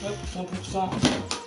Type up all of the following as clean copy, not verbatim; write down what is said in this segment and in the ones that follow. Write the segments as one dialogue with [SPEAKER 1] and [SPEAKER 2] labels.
[SPEAKER 1] Hop, 100%.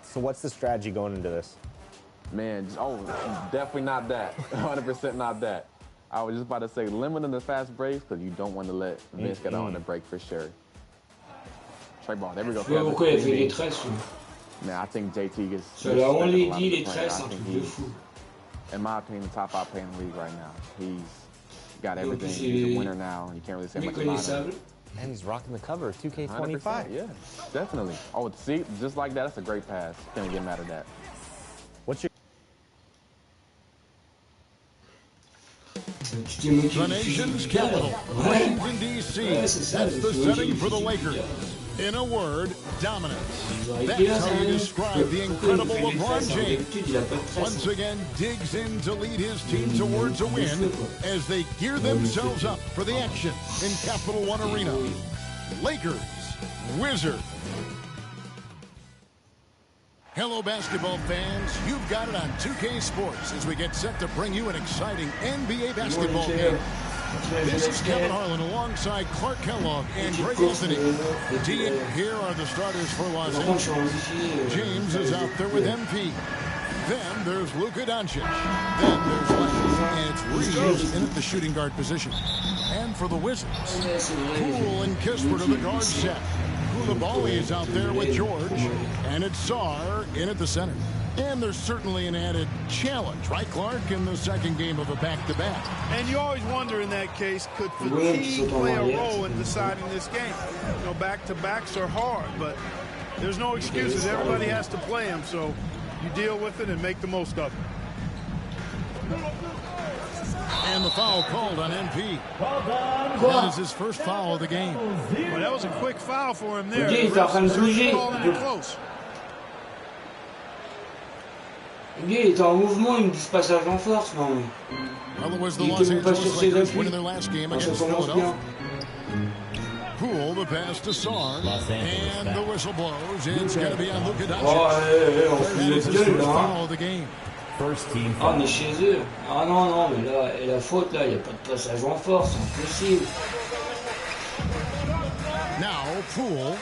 [SPEAKER 2] So what's the strategy going into this?
[SPEAKER 3] Man, definitely not that. 100% not that. I was just about to say limiting the fast breaks because you don't want to let Vince get on the break for sure. Trey ball, there we go.
[SPEAKER 1] Pourquoi il a fait les tresses?
[SPEAKER 3] Man, I think JT gets.
[SPEAKER 1] Ça l'a only dit les tresses, un truc de fou.
[SPEAKER 3] In my opinion, the top 5 player in the league right now. He's got everything. He's a winner now. You can't really say much about him.
[SPEAKER 2] And he's rocking the cover of 2K25.
[SPEAKER 3] Yeah, definitely. Oh, see, just like that, that's a great pass. Can't get mad at that.
[SPEAKER 2] What's your...
[SPEAKER 4] The nation's capital, Washington, D.C. That's the setting for the Lakers. In a word, dominance. That's how you describe the incredible LeBron James. Once again, digs in to lead his team towards a win as they gear themselves up for the action in Capital One Arena. Lakers, Wizards. Hello, basketball fans. You've got it on 2K Sports as we get set to bring you an exciting NBA basketball game. This is Kevin Harlan alongside Clark Kellogg and Greg Anthony. Here are the starters for Los Angeles. James is out there with MP. Then there's Luka Doncic. Then there's Lang. And it's Reeves in at the shooting guard position. And for the Wizards, Poole and Kispert of the guard set. Koulibaly is out there with George. And it's Sarr in at the center. And there's certainly an added challenge, right, Clark, in the second game of a back-to-back.
[SPEAKER 5] And you always wonder in that case, could fatigue play a role in deciding this game? You know, back-to-backs are hard, but there's no excuses. Everybody has to play them, so you deal with it and make the most of it.
[SPEAKER 4] And the foul called on MP. That is his first foul of the game.
[SPEAKER 5] Well, that was a quick foul for him there.
[SPEAKER 1] Close. Il était en mouvement, il me dit passage en force, non.
[SPEAKER 4] Well, it was the Los Angeles Lakers winning their last game against Philadelphia. Poole, the pass to Sarr, and the whistle blows. It's going to be on Luka Doncic. That is his first foul of the game.
[SPEAKER 2] First team
[SPEAKER 1] foul. Ah, mais chez eux. Ah non, non, mais là, et la faute, là, il n'y a pas de passage en force, c'est impossible.
[SPEAKER 4] Now, Poole.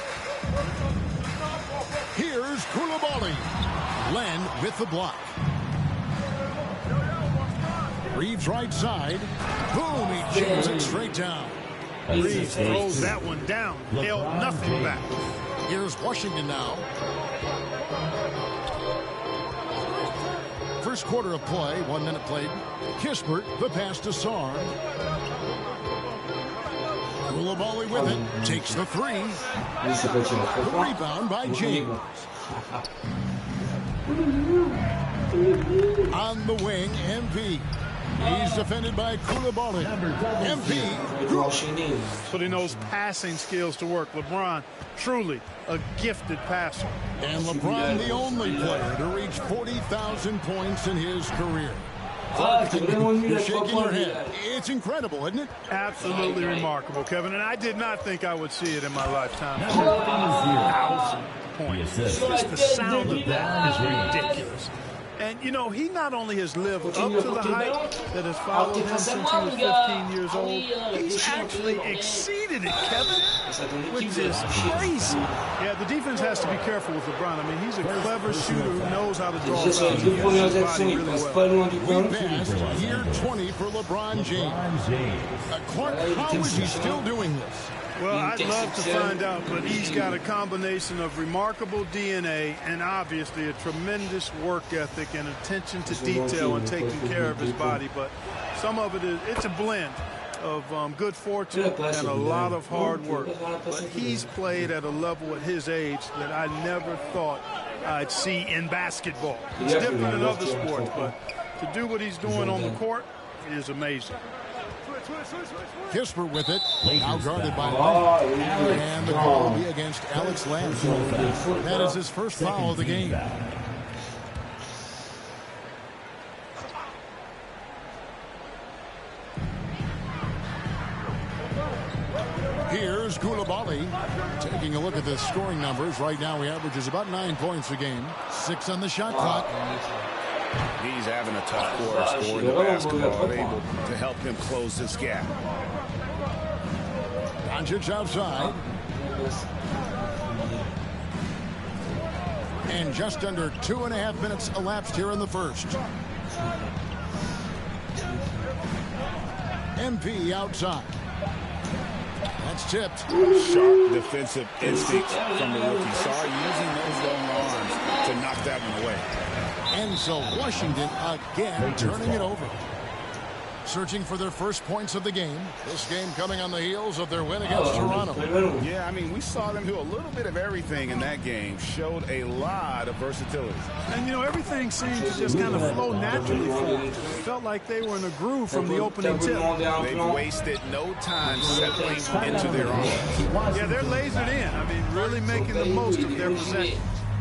[SPEAKER 4] Here's Koulibaly. Len with the block. Reeves right side. Boom, he jams it straight down.
[SPEAKER 5] Reeves throws that one down. Held nothing back.
[SPEAKER 4] Here's Washington now. First quarter of play, 1 minute played. Kispert, the pass to Sarr. Koulibaly with it, takes the three. The rebound by James. On the wing, MP. He's defended by Koulibaly. MP.
[SPEAKER 5] Putting those passing skills to work. LeBron, truly a gifted passer.
[SPEAKER 4] And LeBron, the only player to reach 40,000 points in his career. You're shaking your head. It's incredible, isn't it?
[SPEAKER 5] Absolutely remarkable, Kevin. And I did not think I would see it in my lifetime. 1,000 points. Just the sound of that is ridiculous. And, you know, he not only has lived up to the hype that has followed him since he was 15 years old, he's actually exceeded it, Kevin, which is crazy. Yeah, the defense has to be careful with LeBron. I mean, he's a clever shooter who knows how to draw fouls. Really well.
[SPEAKER 4] We passed year 20 for LeBron James. Clark, how is he still doing this?
[SPEAKER 5] Well, I'd love to find out, but he's got a combination of remarkable DNA and obviously a tremendous work ethic and attention to detail and taking care of his body. But some of it it's a blend of good fortune and a lot of hard work. But he's played at a level at his age that I never thought I'd see in basketball. It's different in other sports, but to do what he's doing on the court is amazing.
[SPEAKER 4] Kispert with it, now guarded by Lamb. And the call will be against Alex Lamb. That is his first foul of the game. Here's Koulibaly. Taking a look at the scoring numbers. Right now he averages about 9 points a game. 6 on the shot clock.
[SPEAKER 6] He's having a tough quarter scoring the basketball, able to help him close this gap.
[SPEAKER 4] Doncic outside. And just under 2.5 minutes elapsed here in the first. MP outside. That's tipped.
[SPEAKER 6] Sharp defensive instincts from the rookie. Sorry, using those long arms to knock that one away.
[SPEAKER 4] And so Washington again turning it over. Searching for their first points of the game. This game coming on the heels of their win against Toronto.
[SPEAKER 6] Yeah, I mean, we saw them do a little bit of everything in that game. Showed a lot of versatility.
[SPEAKER 5] And, you know, everything seemed to just kind of flow naturally for them. It felt like they were in a groove from the opening tip.
[SPEAKER 6] They've wasted no time settling into their own.
[SPEAKER 5] Yeah, they're lasered in. I mean, really making the most of their possession.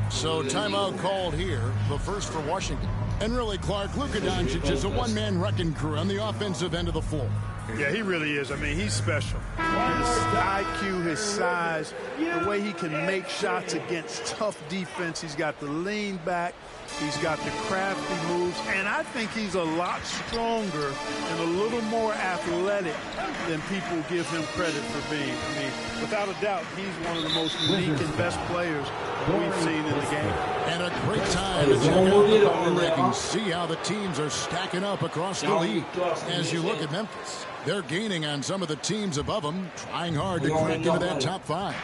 [SPEAKER 4] So timeout called here, the first for Washington. And really, Clark, Luka Doncic is a one-man wrecking crew on the offensive end of the floor.
[SPEAKER 5] Yeah, he really is. I mean, he's special. His IQ, his size, the way he can make shots against tough defense. He's got the lean back. He's got the crafty moves. And I think he's a lot stronger and a little more athletic than people give him credit for being. I mean, without a doubt, he's one of the most unique and best players we've seen in the game.
[SPEAKER 4] And a great time to check out the power rankings. See how the teams are stacking up across the league. As you look at Memphis, they're gaining on some of the teams above them, trying hard to crack into that top 5.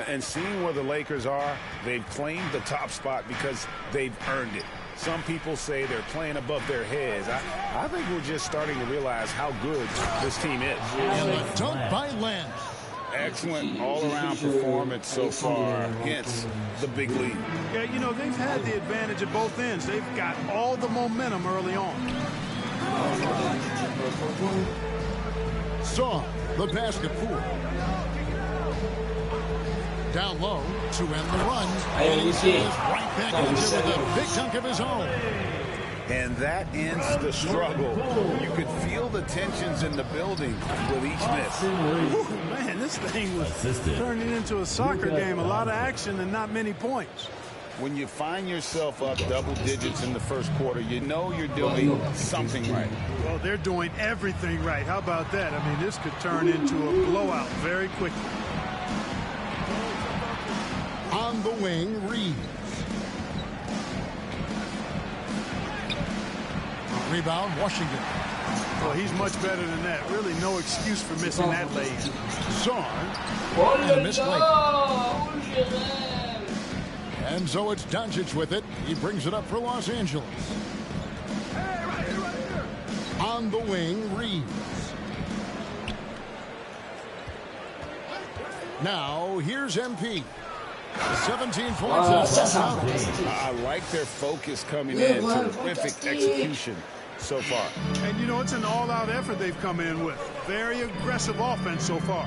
[SPEAKER 6] And seeing where the Lakers are, they've claimed the top spot because they've earned it. Some people say they're playing above their heads. I think we're just starting to realize how good this team is.
[SPEAKER 4] And a dunk by Lamb.
[SPEAKER 6] Excellent all-around performance so far, hence the big lead.
[SPEAKER 5] Yeah, you know, they've had the advantage at both ends. They've got all the momentum early on.
[SPEAKER 4] Saw the basket pool. Down low to end the run. And he's right back into it with a big dunk of his own.
[SPEAKER 6] And that ends the struggle. You could feel the tensions in the building with each miss.
[SPEAKER 5] Ooh, man, this thing was turning into a soccer game. A lot of action and not many points.
[SPEAKER 6] When you find yourself up double digits in the first quarter, you know you're doing something right.
[SPEAKER 5] Well, they're doing everything right. How about that? I mean, this could turn into a blowout very quickly.
[SPEAKER 4] On the wing, Reeves. Rebound, Washington.
[SPEAKER 5] Well, he's much better than that. Really no excuse for missing that lane.
[SPEAKER 4] Zorn. And a missed lane. And so it's Doncic with it. He brings it up for Los Angeles. On the wing, Reeves. Now, here's MP. 17 points.
[SPEAKER 6] I like their focus coming in. Terrific execution so far.
[SPEAKER 5] And, you know, it's an all-out effort they've come in with. Very aggressive offense so far.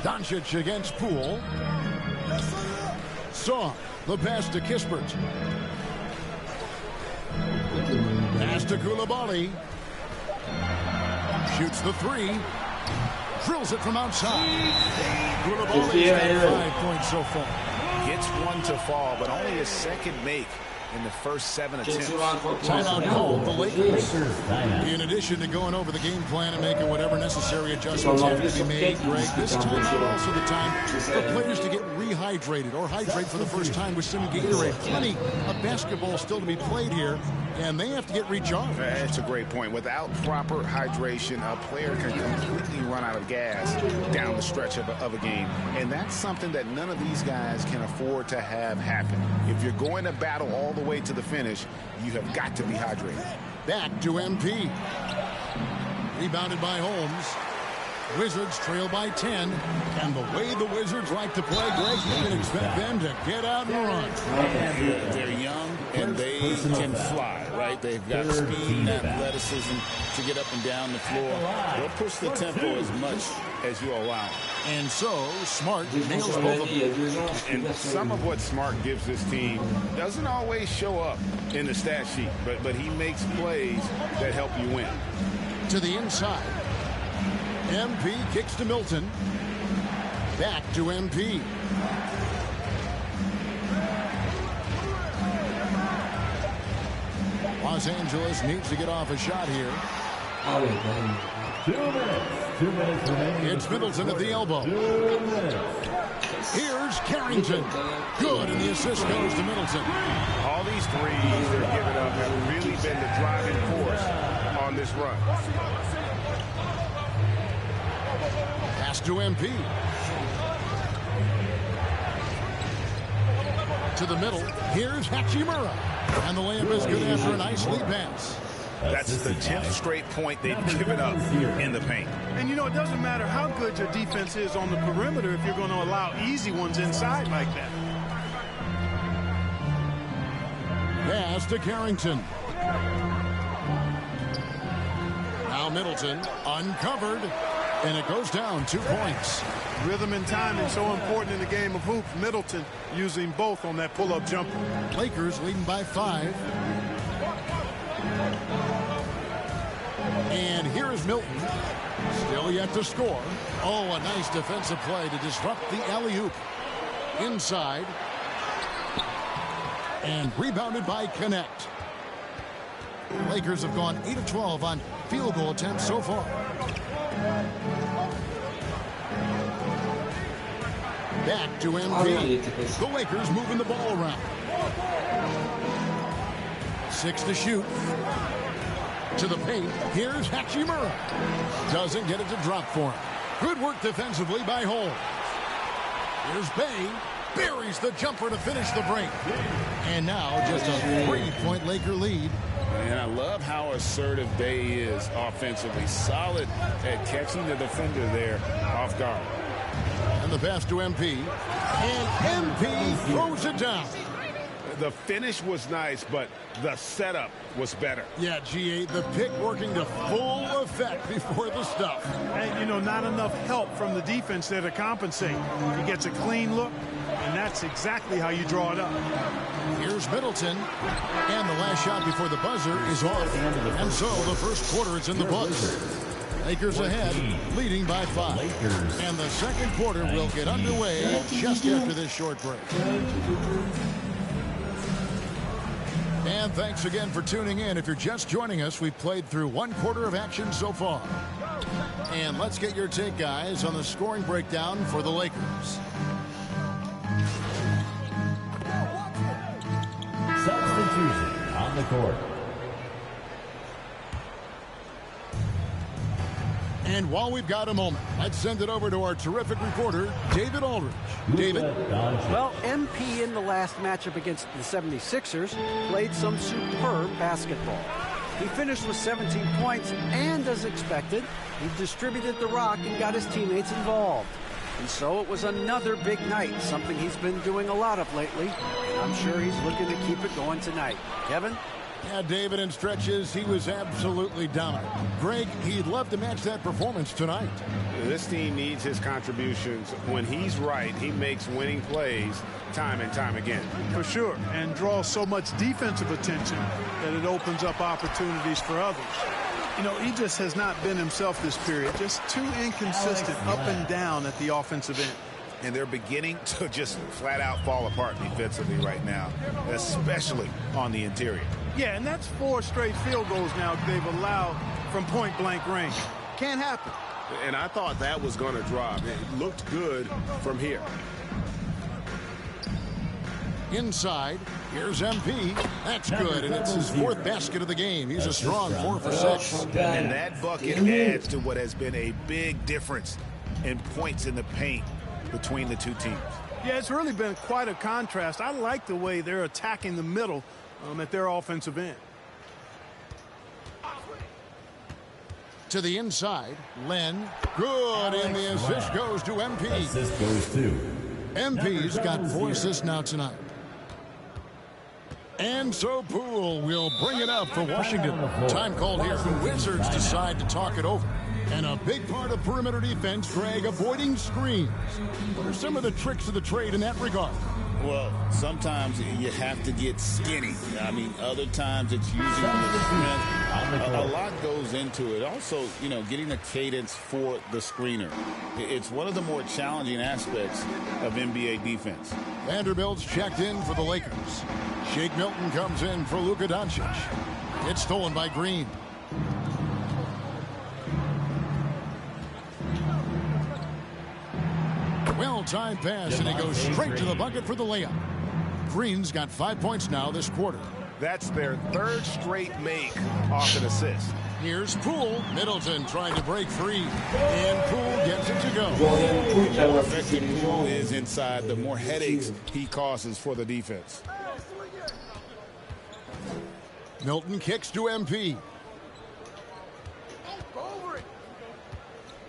[SPEAKER 4] Doncic against Poole. Saw the pass to Kispert. Pass to Koulibaly. Shoots the 3. Drills it from outside. Koulibaly's got 5 points so far.
[SPEAKER 6] Gets one to fall, but only his second make in the first 7 attempts.
[SPEAKER 4] Timeout called the Lakers. In addition to going over the game plan and making whatever necessary adjustments have to be made, Greg, this time is also the time for players to get rehydrated or hydrate for the first time with some Gatorade. Plenty of basketball still to be played here, and they have to get recharged.
[SPEAKER 6] That's a great point. Without proper hydration, a player can completely run out of gas down the stretch of a game. And that's something that none of these guys can afford to have happen. If you're going to battle all the way to the finish, you have got to be hydrated.
[SPEAKER 4] Back to MP. Rebounded by Holmes. Wizards trail by 10. And the way the Wizards like to play, Greg, you can expect them to get out and run.
[SPEAKER 6] They're young and they can fly, right? They've got speed and athleticism to get up and down the floor. They'll push the tempo as much as you allow.
[SPEAKER 4] And so, Smart nails both of them.
[SPEAKER 6] And some of what Smart gives this team doesn't always show up in the stat sheet, but he makes plays that help you win.
[SPEAKER 4] To the inside. MP kicks to Milton. Back to MP. Los Angeles needs to get off a shot here.
[SPEAKER 2] 2 minutes remaining.
[SPEAKER 4] It's Middleton at the elbow. Here's Carrington. Good, and the assist goes to Middleton.
[SPEAKER 6] All these threes they're giving up have really been the driving force on this run.
[SPEAKER 4] Pass to MP. To the middle. Here's Hachimura. And the layup is good after a nice lead pass.
[SPEAKER 6] That's the 10th straight point they've given up in the paint.
[SPEAKER 5] And, you know, it doesn't matter how good your defense is on the perimeter if you're going to allow easy ones inside like that.
[SPEAKER 4] Pass to Carrington. Now Middleton uncovered. And it goes down 2 points.
[SPEAKER 5] Rhythm and timing so important in the game of hoops. Middleton using both on that pull-up jumper.
[SPEAKER 4] Lakers leading by 5. And here is Milton. Still yet to score. Oh, a nice defensive play to disrupt the alley-oop. Inside. And rebounded by Connect. Lakers have gone 8 of 12 on field goal attempts so far. Back to MP. The Lakers moving the ball around. 6 to shoot. To the paint. Here's Hachimura. Doesn't get it to drop for him. Good work defensively by Holmes. Here's Bay. Buries the jumper to finish the break. And now just a 3-point Laker lead.
[SPEAKER 6] And I love how assertive Bay is offensively. Solid at catching the defender there off guard.
[SPEAKER 4] And the pass to MP. And MP throws it down.
[SPEAKER 6] The finish was nice, but the setup was better.
[SPEAKER 4] Yeah, G8, the pick working to full effect before the stuff.
[SPEAKER 5] And, you know, not enough help from the defense there to compensate. He gets a clean look, and that's exactly how you draw it up.
[SPEAKER 4] Here's Middleton. And the last shot before the buzzer is off. And so the first quarter is in the books. Lakers ahead, leading by 5. And the second quarter will get underway just after this short break. And thanks again for tuning in. If you're just joining us, we've played through 1 quarter of action so far. And let's get your take, guys, on the scoring breakdown for the Lakers.
[SPEAKER 2] Substitution on the court.
[SPEAKER 4] And while we've got a moment, let's send it over to our terrific reporter, David Aldridge. David?
[SPEAKER 7] Well, MP in the last matchup against the 76ers played some superb basketball. He finished with 17 points, and as expected, he distributed the rock and got his teammates involved. And so it was another big night, something he's been doing a lot of lately, and I'm sure he's looking to keep it going tonight. Kevin?
[SPEAKER 4] Yeah, David, in stretches, he was absolutely dominant. Greg, he'd love to match that performance tonight.
[SPEAKER 6] This team needs his contributions. When he's right, he makes winning plays time and time again.
[SPEAKER 5] For sure, and draws so much defensive attention that it opens up opportunities for others. You know, he just has not been himself this period. Just too inconsistent up and down at the offensive end.
[SPEAKER 6] And they're beginning to just flat out fall apart defensively right now, especially on the interior.
[SPEAKER 5] Yeah, and that's 4 straight field goals now they've allowed from point-blank range. Can't happen.
[SPEAKER 6] And I thought that was going to drop. It looked good from here.
[SPEAKER 4] Inside, here's MP. That's good, and it's his 4th basket of the game. He's a strong 4 for 6.
[SPEAKER 6] And that bucket adds to what has been a big difference in points in the paint between the two teams.
[SPEAKER 5] Yeah, it's really been quite a contrast. I like the way they're attacking the middle at their offensive end.
[SPEAKER 4] To the inside, Len. Good, and the assist goes to MP.
[SPEAKER 2] Assist goes to
[SPEAKER 4] MP's got 4 assists now tonight. And so Poole will bring it up for Washington. Time called here. The Wizards decide to talk it over. And a big part of perimeter defense, Greg, avoiding screens. What are some of the tricks of the trade in that regard?
[SPEAKER 6] Well, sometimes you have to get skinny. I mean, other times it's using the strength. A lot goes into it. Also, you know, getting the cadence for the screener. It's one of the more challenging aspects of NBA defense.
[SPEAKER 4] Vanderbilt's checked in for the Lakers. Shake Milton comes in for Luka Doncic. It's stolen by Green. Well-timed pass, and he goes straight to the bucket for the layup. Green's got 5 points now this quarter.
[SPEAKER 6] That's their 3rd straight make off an assist.
[SPEAKER 4] Here's Poole. Middleton trying to break free, and Poole gets it to go.
[SPEAKER 6] The more effective Poole is inside, the more headaches he causes for the defense.
[SPEAKER 4] Milton kicks to MP.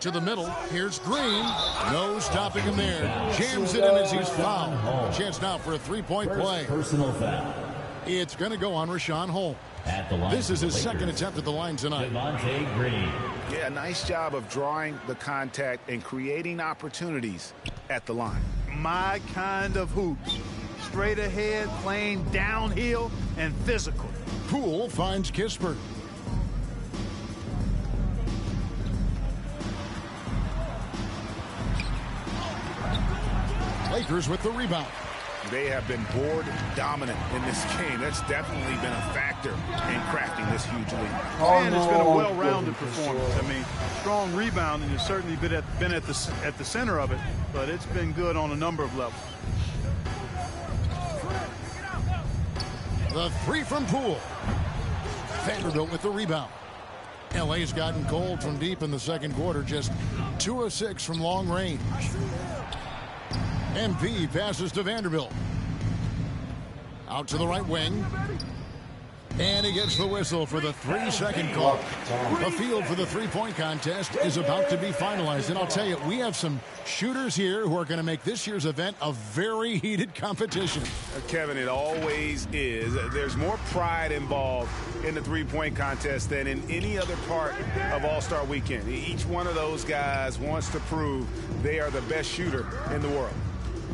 [SPEAKER 4] To the middle. Here's Green. No stopping him there. Jams it in as he's fouled. Chance now for a 3-point play.
[SPEAKER 2] Personal foul.
[SPEAKER 4] It's going to go on Rashawn Holmes.
[SPEAKER 2] At the line.
[SPEAKER 4] This is his 2nd attempt at the line tonight.
[SPEAKER 2] Javonte Green.
[SPEAKER 6] Yeah, nice job of drawing the contact and creating opportunities at the line.
[SPEAKER 5] My kind of hoops. Straight ahead, playing downhill, and physical.
[SPEAKER 4] Poole finds Kispert. Lakers with the rebound.
[SPEAKER 6] They have been board dominant in this game. That's definitely been a factor in crafting this huge lead.
[SPEAKER 5] And it's been a well-rounded performance. I mean, strong rebounding has certainly been at the center of it, but it's been good on a number of levels.
[SPEAKER 4] The 3 from Poole. Vanderbilt with the rebound. LA's gotten cold from deep in the 2nd quarter, just 2 of 6 from long range. MP passes to Vanderbilt. Out to the right wing. And he gets the whistle for the 3-second call. The field for the 3-point contest is about to be finalized. And I'll tell you, we have some shooters here who are going to make this year's event a very heated competition.
[SPEAKER 6] Kevin, it always is. There's more pride involved in the 3-point contest than in any other part of All-Star Weekend. Each one of those guys wants to prove they are the best shooter in the world.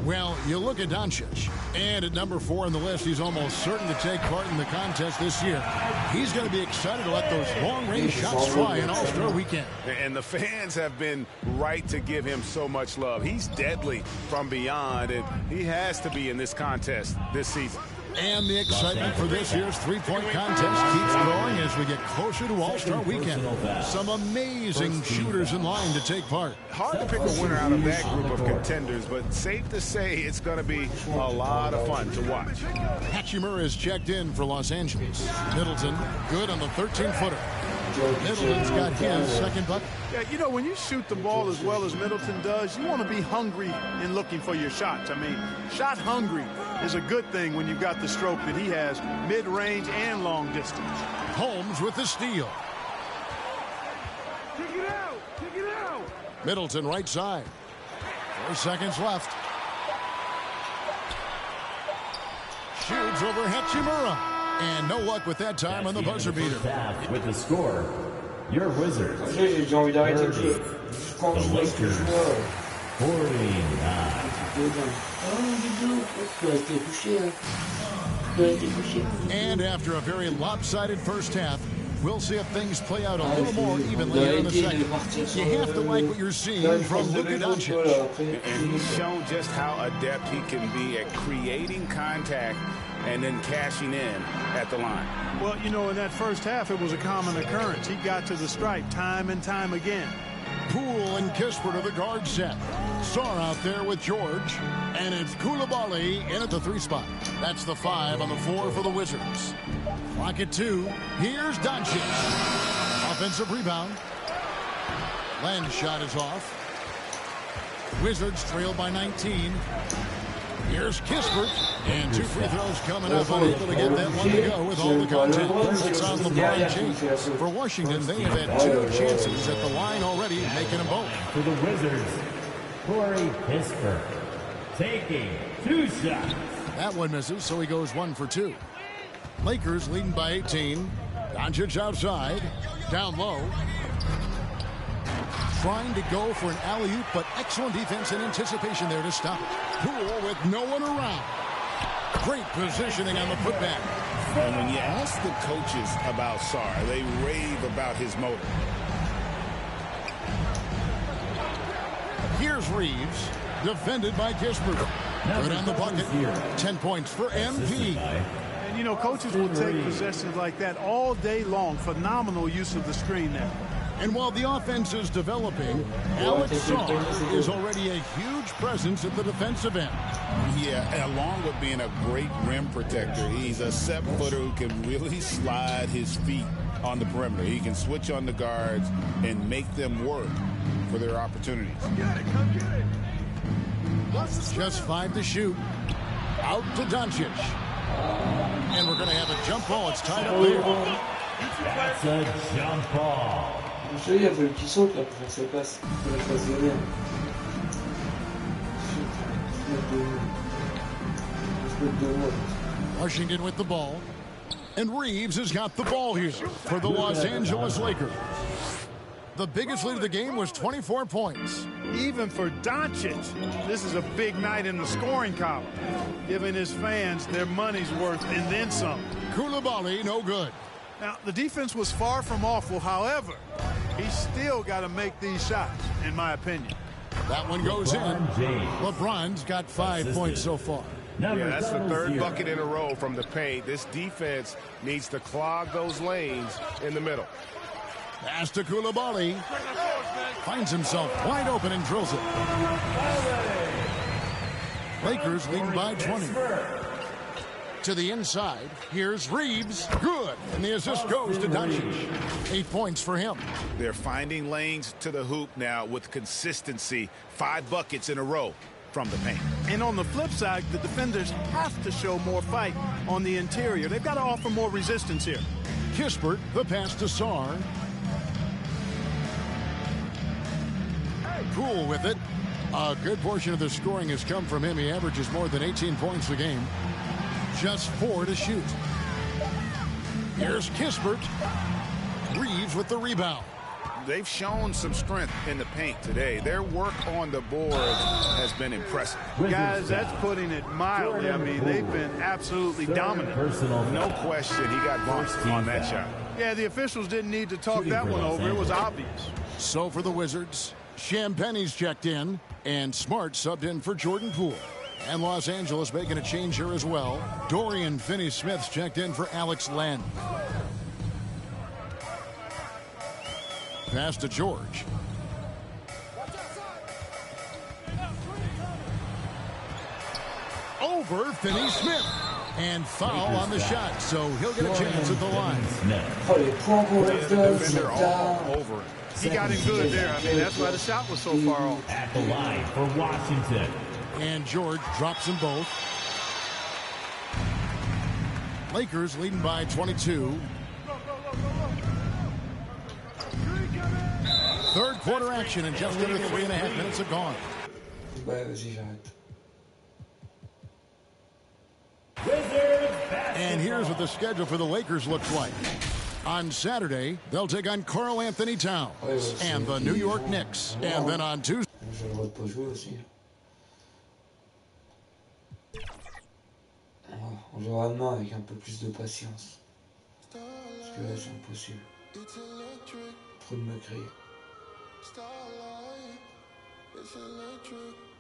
[SPEAKER 4] Well, you look at Doncic, and at number 4 on the list, he's almost certain to take part in the contest this year. He's going to be excited to let those long-range shots fly in All-Star Weekend.
[SPEAKER 6] And the fans have been right to give him so much love. He's deadly from beyond, and he has to be in this contest this season.
[SPEAKER 4] And the excitement for this year's 3-point contest keeps growing as we get closer to All-Star Weekend. Some amazing shooters in line to take part.
[SPEAKER 6] Hard to pick a winner out of that group of contenders, but safe to say it's going to be a lot of fun to watch.
[SPEAKER 4] Hachimura is checked in for Los Angeles. Middleton, good on the 13-footer. Middleton's got his 2nd bucket.
[SPEAKER 5] Yeah, you know, when you shoot the ball as well as Middleton does, you want to be hungry in looking for your shots. I mean, shot hungry is a good thing when you've got the stroke that he has, mid-range and long distance.
[SPEAKER 4] Holmes with the steal.
[SPEAKER 5] Kick it out! Kick it out!
[SPEAKER 4] Middleton right side. 4 seconds left. Shoots over Hachimura. And no luck with that time on the buzzer beater.
[SPEAKER 2] With the score, your Wizards.
[SPEAKER 1] J'ai envie d'arrêter le jeu. Quand je vois ce que je vois.
[SPEAKER 2] 49.
[SPEAKER 4] And after a very lopsided first half, We'll see if things play out a little more evenly here in the second. You have to like what you're seeing from Luka Doncic.
[SPEAKER 6] And he's shown just how adept he can be at creating contact and then cashing in at the line.
[SPEAKER 5] Well, you know, in that first half, it was a common occurrence. He got to the stripe time and time again.
[SPEAKER 4] Poole and Kispert are the guard set. Sarr out there with George. And it's Coulibaly in at the 3 spot. That's the 5 on the 4 for the Wizards. Clock at 2. Here's Doncic. Offensive rebound. Len's shot is off. Wizards trail by 19. Here's Kispert. And 2 free throws coming up. Unable to get that one to go with all the content. It's on LeBron James. For Washington, they have had 2 chances at the line already, making them both.
[SPEAKER 2] For the Wizards, Corey Kispert taking 2 shots.
[SPEAKER 4] That one misses, so he goes 1 for 2. Lakers leading by 18. Doncic outside. Down low. Trying to go for an alley-oop, but excellent defense and anticipation there to stop it. Poole with no one around. Great positioning on the putback.
[SPEAKER 6] And when you ask the coaches about Sarr, they rave about his motor.
[SPEAKER 4] Here's Reeves, defended by Kispert. Good on the bucket. 10 points for MP.
[SPEAKER 5] And, you know, coaches will take possessions like that all day long. Phenomenal use of the screen there.
[SPEAKER 4] And while the offense is developing, Alex Sarr is already a huge presence at the defensive end.
[SPEAKER 6] Yeah, along with being a great rim protector, he's a 7-footer who can really slide his feet on the perimeter. He can switch on the guards and make them work for their opportunities.
[SPEAKER 5] Come get it, come get it.
[SPEAKER 4] Just 5 to shoot. Out to Doncic. And we're going to have a jump ball. It's tied up there.
[SPEAKER 2] That's a jump ball.
[SPEAKER 1] Je te dis, il a fallu qu'il saute là pour faire ses passes. Il a pas zéro.
[SPEAKER 4] Washington with the ball. And Reeves has got the ball here for the Los Angeles Lakers. The biggest lead of the game was 24 points.
[SPEAKER 5] Even for Doncic, this is a big night in the scoring column, giving his fans their money's worth and then some.
[SPEAKER 4] Coulibaly, no good.
[SPEAKER 5] Now, the defense was far from awful. However, he's still got to make these shots, in my opinion.
[SPEAKER 4] That one goes in. LeBron's got 5 points so far.
[SPEAKER 8] Yeah, that's the 3rd bucket in a row from the paint. This defense needs to clog those lanes in the middle.
[SPEAKER 4] Pass to Coulibaly. Finds himself wide open and drills it. Lakers leading by 20. To the inside. Here's Reeves. Good. And the assist goes to Doncic. 8 points for him.
[SPEAKER 6] They're finding lanes to the hoop now with consistency. 5 buckets in a row from the paint.
[SPEAKER 5] And on the flip side, the defenders have to show more fight on the interior. They've got to offer more resistance here.
[SPEAKER 4] Kispert, the pass to Sarr. Poole with it. A good portion of the scoring has come from him. He averages more than 18 points a game. Just 4 to shoot. Here's Kispert. Reeves with the rebound.
[SPEAKER 6] They've shown some strength in the paint today. Their work on the boards has been impressive.
[SPEAKER 5] Guys, that's putting it mildly. I mean, they've been absolutely dominant.
[SPEAKER 6] No question he got bumped on that shot.
[SPEAKER 5] Yeah, the officials didn't need to talk that one over. It was obvious.
[SPEAKER 4] So for the Wizards, Champagne's checked in, and Smart subbed in for Jordan Poole. And Los Angeles making a change here as well. Dorian Finney-Smith's checked in for Alex Len. Pass to George. Over Finney-Smith. And foul on the shot, so he'll get a chance at the line.
[SPEAKER 6] Defender all over it.
[SPEAKER 5] He got him good there. I mean, that's why the shot was so far off.
[SPEAKER 2] At the line for Washington.
[SPEAKER 4] And George drops them both. Lakers leading by 22. Third quarter action and just under 3.5 minutes are gone.
[SPEAKER 1] Ouais, vas-y, j'arrête.
[SPEAKER 4] And here's what the schedule for the Lakers looks like. On Saturday, they'll take on Karl Anthony Towns and the New York Knicks. And then on Tuesday.
[SPEAKER 1] J'ai le droit de pas jouer aussi. On verra demain avec un peu plus de patience. Parce que là, c'est impossible. Trop de me créer.
[SPEAKER 9] Starlight, it's electric.